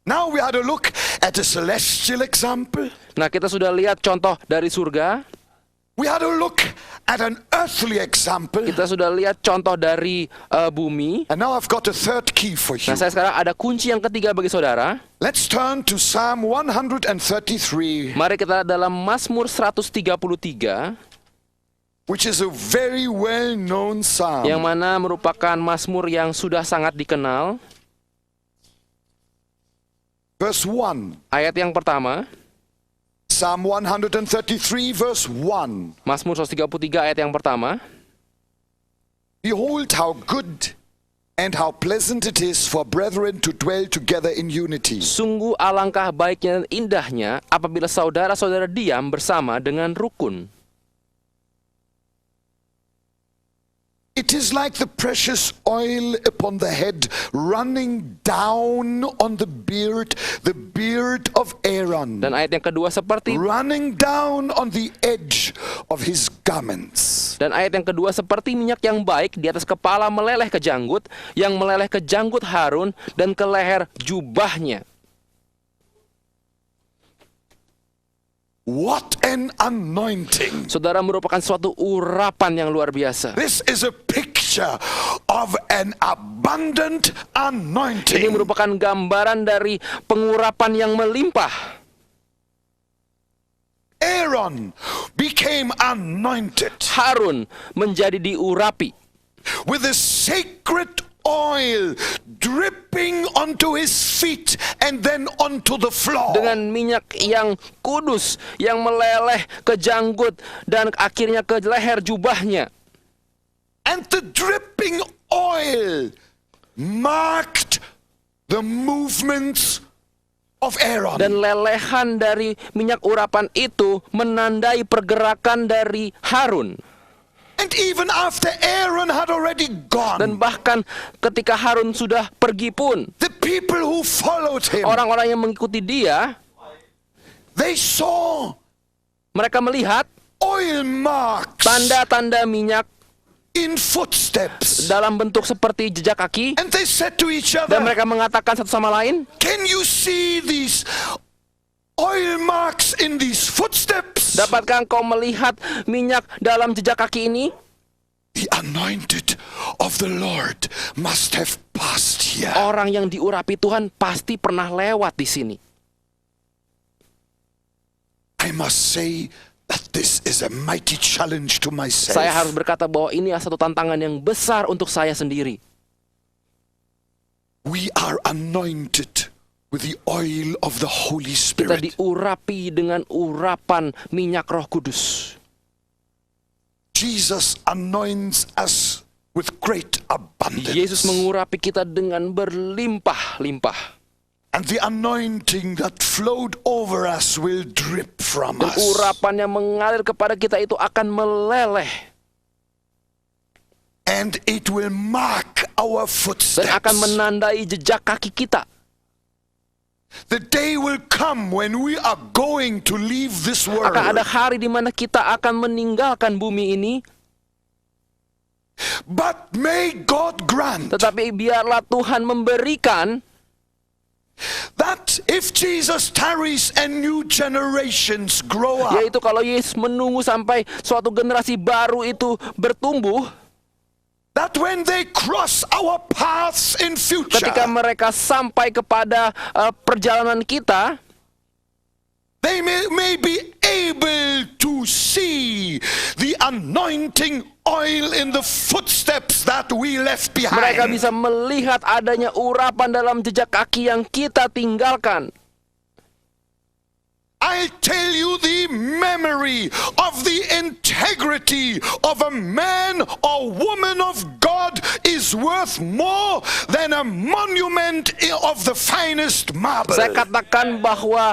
Now we had a look at a celestial example. Nah, kita sudah lihat contoh dari surga. We had a look at an earthly example. Kita sudah lihat contoh dari bumi. And now I've got a third key for you. Nah, saya sekarang ada kunci yang ketiga bagi saudara. Let's turn to Psalm 133, Mari kita dalam Mazmur 133, which is a very well-known psalm. yang mana merupakan Mazmur yang sudah sangat dikenal. Verse 1. Ayat yang pertama, Psalm 133, verse 1. Mazmur 133 ayat yang pertama. Behold how good and how pleasant it is for brethren to dwell together in unity. Sungguh alangkah baiknya dan indahnya apabila saudara-saudara diam bersama dengan rukun. It is like the precious oil upon the head running down on the beard of Aaron, Dan ayat yang kedua seperti running down on the edge of his garments. Dan ayat yang kedua seperti minyak yang baik di atas kepala meleleh ke janggut, yang meleleh ke janggut Harun dan ke leher jubahnya. What an anointing! Saudara, merupakan suatu urapan yang luar biasa. This is a picture of an abundant Ini anointing. merupakan gambaran dari pengurapan yang melimpah. Aaron became anointed Harun menjadi diurapi with the sacred oil dripping onto his feet and then onto the floor. dengan minyak yang kudus yang meleleh ke janggut dan akhirnya ke leher jubahnya. And the dripping oil marked the movements of Aaron. Dan lelehan dari minyak urapan itu menandai pergerakan dari Harun. And even after Aaron had already gone, Dan bahkan ketika Harun sudah pergi pun, the people who followed him, orang-orang yang mengikuti dia, they saw mereka melihat oil marks tanda-tanda minyak in footsteps. dalam bentuk seperti jejak kaki. And they said to each Dan other, mereka mengatakan satu sama lain, can you see these oil marks in these footsteps? dapatkah engkau melihat minyak dalam jejak kaki ini? The anointed of the Lord must have passed here. Orang yang diurapi Tuhan pasti pernah lewat di sini. I must say that this is a mighty challenge to myself. Saya harus berkata bahwa ini adalah satu tantangan yang besar untuk saya sendiri. We are anointed with the oil of the Holy Kita Spirit. diurapi dengan urapan minyak Roh Kudus. Jesus anoints us with great abundance. Yesus mengurapi kita dengan berlimpah-limpah. And the anointing that flowed over us will drip from Dan us. urapan yang mengalir kepada kita itu akan meleleh And it will mark our dan footsteps. akan menandai jejak kaki kita. The day will come when we are going to leave this world. Akan ada hari di mana kita akan meninggalkan bumi ini. But may God grant Tetapi biarlah Tuhan memberikan that if Jesus tarries and new generations grow up, Yaitu kalau Yesus menunggu sampai suatu generasi baru itu bertumbuh, that when they cross our paths in ketika future, mereka sampai kepada perjalanan kita, they may be able to see the anointing oil in the footsteps that we left mereka behind. bisa melihat adanya urapan dalam jejak kaki yang kita tinggalkan. I tell you, the memory of the integrity of a man or woman of God is worth more than a monument of the finest marble. Saya katakan bahwa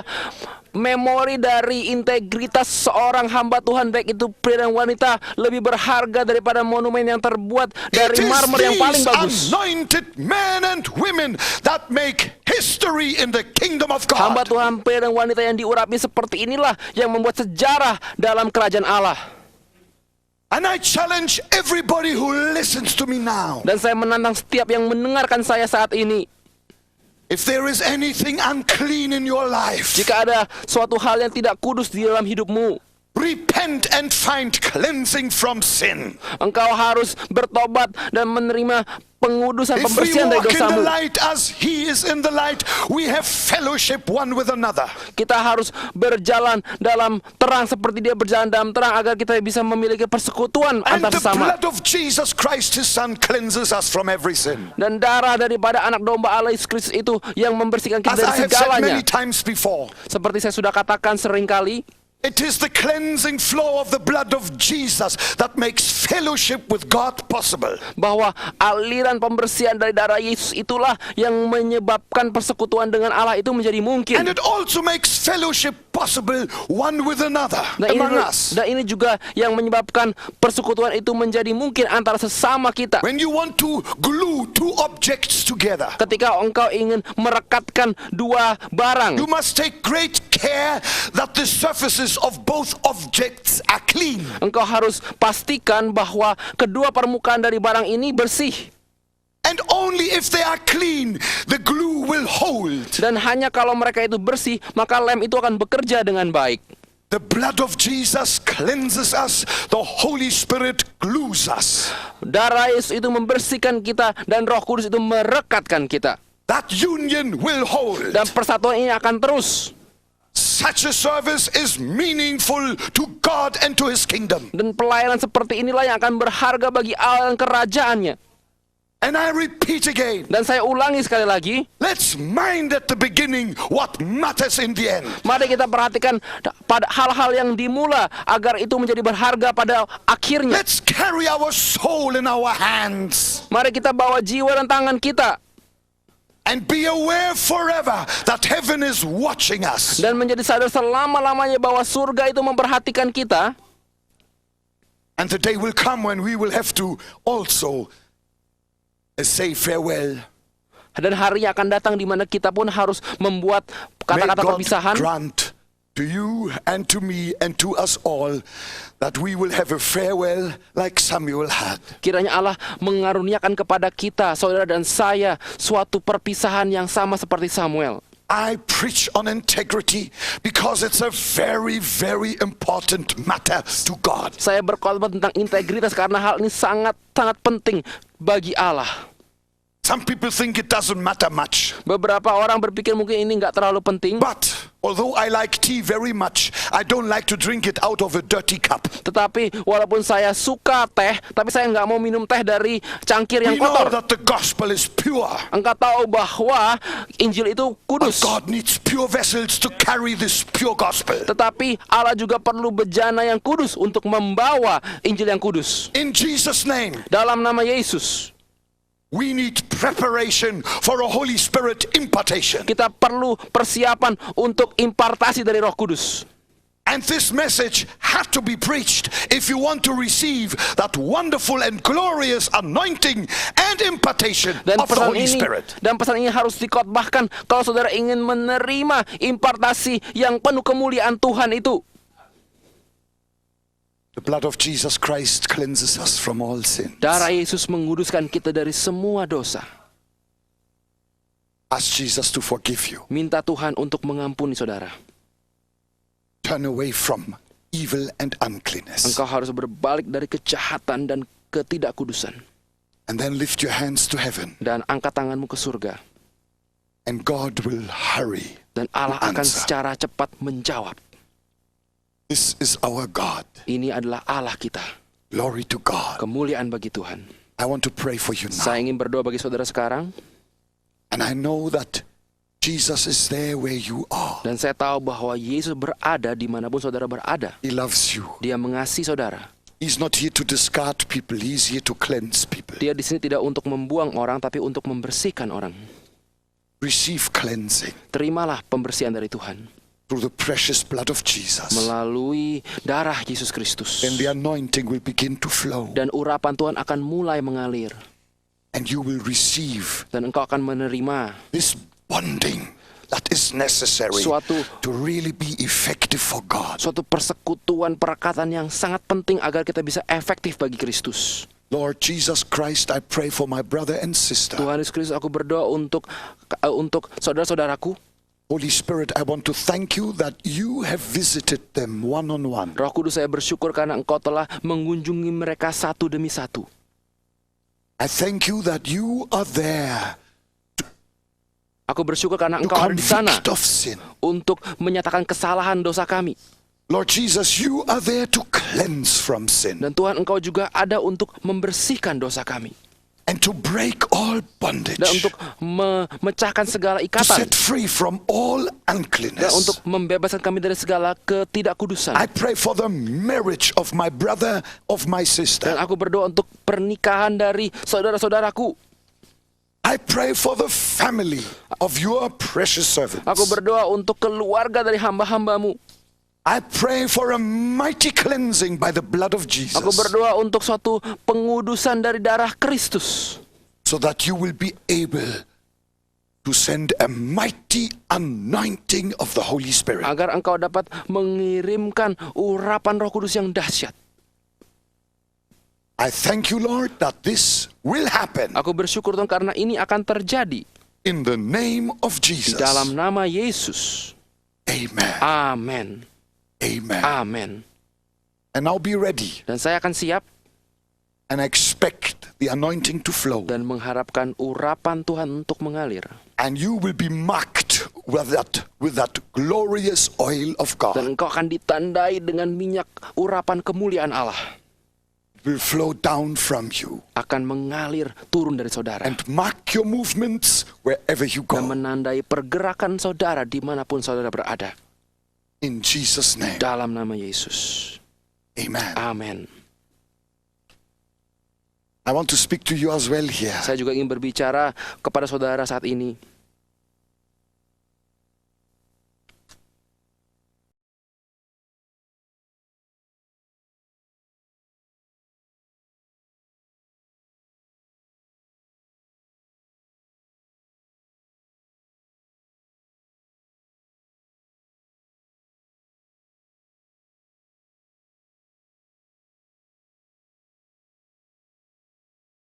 memori dari integritas seorang hamba Tuhan, baik itu pria dan wanita, lebih berharga daripada monumen yang terbuat dari It is marmer yang paling these bagus. anointed men and women that make history in the kingdom of Hamba God. Tuhan, pria dan wanita yang diurapi seperti inilah yang membuat sejarah dalam kerajaan Allah. And I challenge everybody who listens to me now. Dan saya menantang setiap yang mendengarkan saya saat ini. If there is anything unclean in your life, Jika ada suatu hal yang tidak kudus di dalam hidupmu, repent and find cleansing from sin. engkau harus bertobat dan menerima pengudusan, If we pembersihan dari walk in the dosamu. light as He is in the light, we have fellowship one with another. Kita harus berjalan dalam terang seperti Dia berjalan dalam terang, agar kita bisa memiliki persekutuan And antar the sesama. blood of Jesus Christ, His Son, cleanses us from every sin. Dan darah daripada anak domba Allah Yesus Kristus itu yang membersihkan kita As dari I have said segalanya. many times before, Seperti saya sudah katakan seringkali, it is the cleansing flow of the blood of Jesus that makes fellowship with God possible. bahwa aliran pembersihan dari darah Yesus itulah yang menyebabkan persekutuan dengan Allah itu menjadi mungkin. And it also makes fellowship possible one with another among us. Dan ini juga yang menyebabkan persekutuan itu menjadi mungkin antara sesama kita. When you want to glue two objects together, Ketika engkau ingin merekatkan dua barang, you must take great care that the surfaces of both objects are clean. engkau harus pastikan bahwa kedua permukaan dari barang ini bersih. And only if they are clean, the glue will hold. Dan hanya kalau mereka itu bersih, maka lem itu akan bekerja dengan baik. The blood of Jesus cleanses us. The Holy Spirit glues us. Darah Yesus itu membersihkan kita, dan Roh Kudus itu merekatkan kita. That union will hold. Dan persatuan ini akan terus. Such a service is meaningful to God and to His kingdom. Dan pelayanan seperti inilah yang akan berharga bagi Allah dan kerajaannya. And I repeat again, Dan saya ulangi sekali lagi, let's mind at the beginning what matters in the end. mari kita perhatikan pada hal-hal yang dimula agar itu menjadi berharga pada akhirnya. Let's carry our soul in our hands Mari kita bawa jiwa dan tangan kita, and be aware forever that heaven is watching us. dan menjadi sadar selama-lamanya bahwa surga itu memperhatikan kita. And the day will come when we will have to also say farewell. Dan harinya akan datang di mana kita pun harus membuat May kata-kata God perpisahan. grant to you and to me and to us all that we will have a farewell like Samuel had. Kiranya Allah mengaruniakan kepada kita, saudara dan saya, suatu perpisahan yang sama seperti Samuel. I preach on integrity because it's a very, very important matter to God. Saya berkhotbah tentang integritas karena hal ini sangat-sangat penting bagi Allah. Some people think it doesn't matter much. Beberapa orang berpikir mungkin ini nggak terlalu penting. But although I like tea very much, I don't like to drink it out of a dirty cup. Tetapi walaupun saya suka teh, tapi saya nggak mau minum teh dari cangkir yang We know kotor. that the gospel is pure. Engkau tahu bahwa Injil itu But kudus. God needs pure vessels to carry this pure gospel. Tetapi Allah juga perlu bejana yang kudus untuk membawa Injil yang kudus. In Jesus' name, Dalam nama Yesus, we need preparation for a Holy Spirit impartation. kita perlu persiapan untuk impartasi dari Roh Kudus. And this message had to be preached if you want to receive that wonderful and glorious anointing and impartation Dan of the pesan Holy ini Spirit. pesan ini harus dikotbahkan kalau saudara ingin menerima impartasi yang penuh kemuliaan Tuhan itu. The blood of Jesus Christ cleanses us from all sin. Darah Yesus menguduskan kita dari semua dosa. Ask Jesus to forgive you. Minta Tuhan untuk mengampuni saudara. Turn away from evil and uncleanness. Engkau harus berbalik dari kejahatan dan ketidakkudusan. And then lift your hands to heaven. Dan angkat tanganmu ke surga. And God will hurry. Dan Allah akan answer. secara cepat menjawab. This is our God. Ini adalah Allah kita. Glory to God. Kemuliaan bagi Tuhan. I want to pray for you now. Saya ingin berdoa bagi saudara sekarang. And I know that Jesus is there where you are. Dan saya tahu bahwa Yesus berada dimanapun saudara berada. He loves you. Dia mengasihi saudara. He's not here to discard people. He's here to cleanse people. Dia di sini tidak untuk membuang orang, tapi untuk membersihkan orang. Receive cleansing Terimalah pembersihan dari Tuhan through the precious blood of Jesus. melalui darah Yesus Kristus. Then the anointing will begin to flow. Dan urapan Tuhan akan mulai mengalir. And you will receive Dan engkau akan menerima this bonding that is necessary suatu to really be effective for God. persekutuan perekatan yang sangat penting agar kita bisa efektif bagi Kristus. Lord Jesus Christ, I pray for my brother and sister. Tuhan Yesus Kristus, aku berdoa untuk saudara-saudaraku. Holy Spirit, I want to thank you that you have visited them one-on-one. Roh Kudus, saya bersyukur karena engkau telah mengunjungi mereka satu demi satu. I thank you that you are there Aku bersyukur karena to engkau ada di sana convict of sin. untuk menyatakan kesalahan dosa kami. Lord Jesus, you are there to cleanse from sin Dan Tuhan, engkau juga ada untuk membersihkan dosa kami. and to break all bondage, Dan untuk memecahkan segala to ikatan. set free from all Dan uncleanness. untuk membebaskan kami dari segala ketidakkudusan. I pray for the marriage of my brother, of my Dan sister. aku berdoa untuk pernikahan dari saudara-saudaraku. I pray for the family of your precious servants. Aku berdoa untuk keluarga dari hamba-hambamu. I pray for a mighty cleansing by the blood of Jesus, Aku berdoa untuk suatu pengudusan dari darah Kristus. so that you will be able to send a mighty anointing of the Holy Spirit. Agar engkau dapat mengirimkan urapan Roh Kudus yang dahsyat. I thank you, Lord, that this will happen Aku bersyukur Tuhan karena ini akan terjadi. in the name of Di Jesus. dalam nama Yesus. Amen. Amen. Amen. Amen. And now be ready Dan saya akan siap and expect the anointing to flow. dan mengharapkan urapan Tuhan untuk mengalir. And you will be marked with that glorious oil of God. Dan engkau akan ditandai dengan minyak urapan kemuliaan Allah. It will flow down from you Akan mengalir turun dari saudara. and mark your movements wherever you Dan go. menandai pergerakan saudara dimanapun saudara berada. In Jesus' name. Dalam nama Yesus. Amen. Amin. I want to speak to you as well here. Saya juga ingin berbicara kepada saudara saat ini.